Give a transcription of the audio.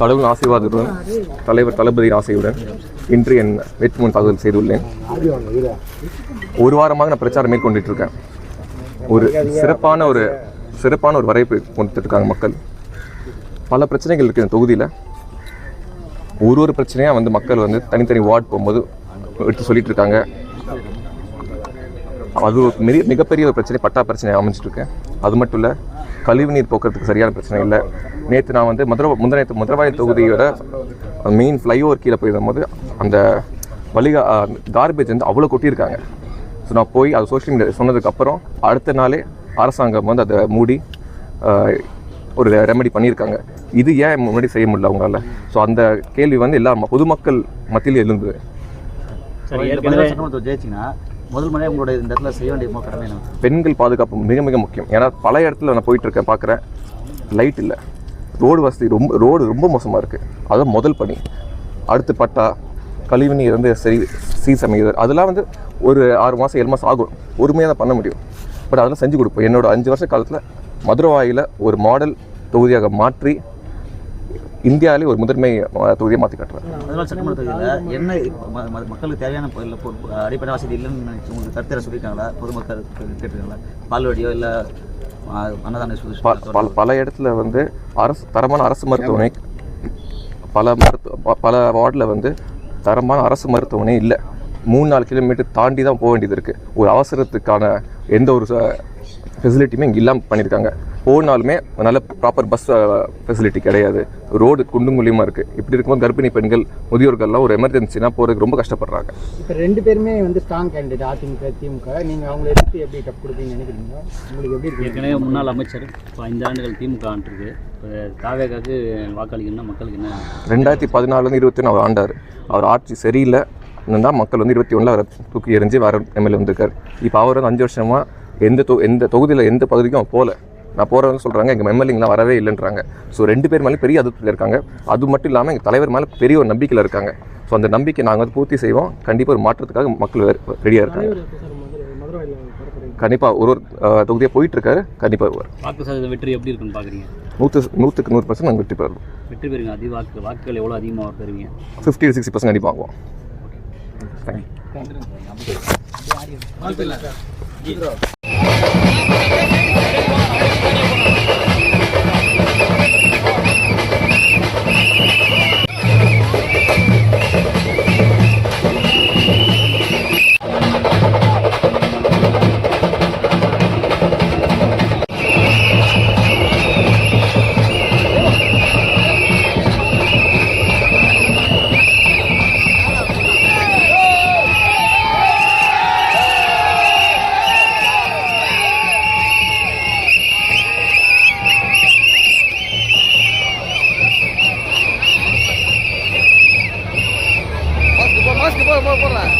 கடவுள் ஆசீர்வாதத்துடன் தலைவர் தளபதி ஆசையுடன் இன்று என் வேட்புமனு தாக்கல் செய்துள்ளேன். ஒரு வாரமாக நான் பிரச்சாரம் மேற்கொண்டுட்டு இருக்கேன். ஒரு சிறப்பான ஒரு வரவேற்பு கொண்டுட்டு இருக்காங்க மக்கள். பல பிரச்சனைகள் இருக்குது இந்த தொகுதியில். ஒரு பிரச்சனையாக மக்கள் தனித்தனி வார்டு போகும்போது எடுத்து சொல்லிட்டு இருக்காங்க. அது மிகப்பெரிய ஒரு பிரச்சனை, பட்டா பிரச்சனை அமைஞ்சிட்ருக்கேன். அது மட்டும் இல்லை, கழிவுநீர் போக்குறதுக்கு சரியான பிரச்சனை இல்லை. நேற்று நான் மதுரவாயல் தொகுதியோட மெயின் ஃப்ளைஓவர் கீழே போயிருக்கும்போது அந்த கார்பேஜ் அவ்வளோ கொட்டியிருக்காங்க. ஸோ நான் போய் அது சோஷியல் மீடியா சொன்னதுக்கப்புறம் அடுத்த நாளே அரசாங்கம் அதை மூடி ஒரு ரெமெடி பண்ணியிருக்காங்க. இது ஏன் முன்னாடி செய்ய முடியல அவங்களால? ஸோ அந்த கேள்வி எல்லா பொதுமக்கள் மத்தியில் எழுந்தது. முதல் முறையாக உங்களோட இந்த இடத்துல செய்ய வேண்டிய கடமை என்ன? பெண்கள் பாதுகாப்பு மிக மிக முக்கியம். ஏன்னா பல இடத்துல நான் போயிட்டுருக்கேன், பார்க்குறேன், லைட் இல்லை, ரோடு வசதி ரொம்ப மோசமாக இருக்குது. அதுதான் முதல் பணி. அடுத்து பட்டா, கழிவுநீர் சீசமைதல், அதெல்லாம் ஒரு 6 மாதம் 7 மாதம் ஆகும், பொறுமையாக தான் பண்ண முடியும். பட் அதெல்லாம் செஞ்சு கொடுப்போம். என்னோட 5 வருஷ காலத்தில் மதுரவாயில் ஒரு மாடல் தொகுதியாக மாற்றி இந்தியாவிலே ஒரு முதன்மை தொகுதியை மாற்றி காட்டுறேன். அதனால் சட்டமன்ற தொகுதியில் என்ன மக்களுக்கு தேவையான அடிப்படை வசதி இல்லைன்னு உங்களுக்கு கருத்தரை சொல்லியிருக்காங்களா? பொதுமக்கள் கேட்டிருக்காங்களா? பால்வடியோ இல்லை அன்னதான? பல இடத்துல தரமான அரசு மருத்துவமனை, பல வார்டில் தரமான அரசு மருத்துவமனை இல்லை. 3-4 கிலோமீட்டர் தாண்டி தான் போக வேண்டியது இருக்குது. ஒரு அவசரத்துக்கான எந்த ஒரு ஃபெசிலிட்டியுமே இங்கே இல்லாமல் பண்ணியிருக்காங்க. போனாலுமே நல்ல ப்ராப்பர் பஸ் ஃபெசிலிட்டி கிடையாது. ரோடு குண்டும் குழியுமாக இருக்குது. இப்படி இருக்கும்போது கர்ப்பிணி பெண்கள், முதியோர்கள்லாம் ஒரு எமர்ஜென்சினா போகிறதுக்கு ரொம்ப கஷ்டப்படுறாங்க. இப்போ 2 பேருமே ஸ்ட்ராங் கேண்டிடேட், அதிமுக திமுக. நீங்கள் அவங்களை எடுத்து எப்படி டப் கொடுப்பீங்கன்னு நினைக்கிறீங்க? உங்களுக்கு எப்படி இருக்கு? ஏற்கனவே முன்னாள் அமைச்சர், இப்போ 5 ஆண்டுகள் திமுக ஆண்டிருக்கு. இப்போ தாவேகாவுக்கு வாக்களிக்கணும்னா மக்களுக்கு என்ன? 2014 2021 அவர் ஆண்டார். அவர் ஆட்சி சரியில்லை தான் மக்கள் 21 அவரை தூக்கி எறிஞ்சு வேறு எம்எல்ஏ வந்திருக்காரு. இப்போ அவர் 5 வருஷமாக எந்த தொகுதியில் எந்த பகுதிக்கும் அவர் போகல. நான் போகிறவங்க சொல்கிறாங்க எங்கள் எம்எல்ஏங்களாம் வரவே இல்லைன்றாங்க. ஸோ 2 பேர் மேலே பெரிய அதிருப்தியில் இருக்காங்க. அது மட்டும் இல்லாமல் எங்கள் தலைவர் மேலே பெரிய ஒரு நம்பிக்கையில் இருக்காங்க. ஸோ அந்த நம்பிக்கை நாங்கள் பூர்த்தி செய்வோம். கண்டிப்பாக ஒரு மாற்றத்துக்காக மக்கள் ரெடியாக இருக்காங்க. கண்டிப்பாக ஒரு தொகுதியாக போயிட்டுருக்காரு. கண்டிப்பாக வருவார். வாக்கு சதவீதம் வெற்றி எப்படி இருக்குன்னு பார்க்குறீங்க? 100% நாங்கள் வெற்றி பெறுவோம். வெற்றி பெறுங்க. வாக்குகள் எவ்வளோ அதிகமாக பெறுவீங்க? 50-60% கண்டிப்பாக வாங்குவோம். போடலாம்.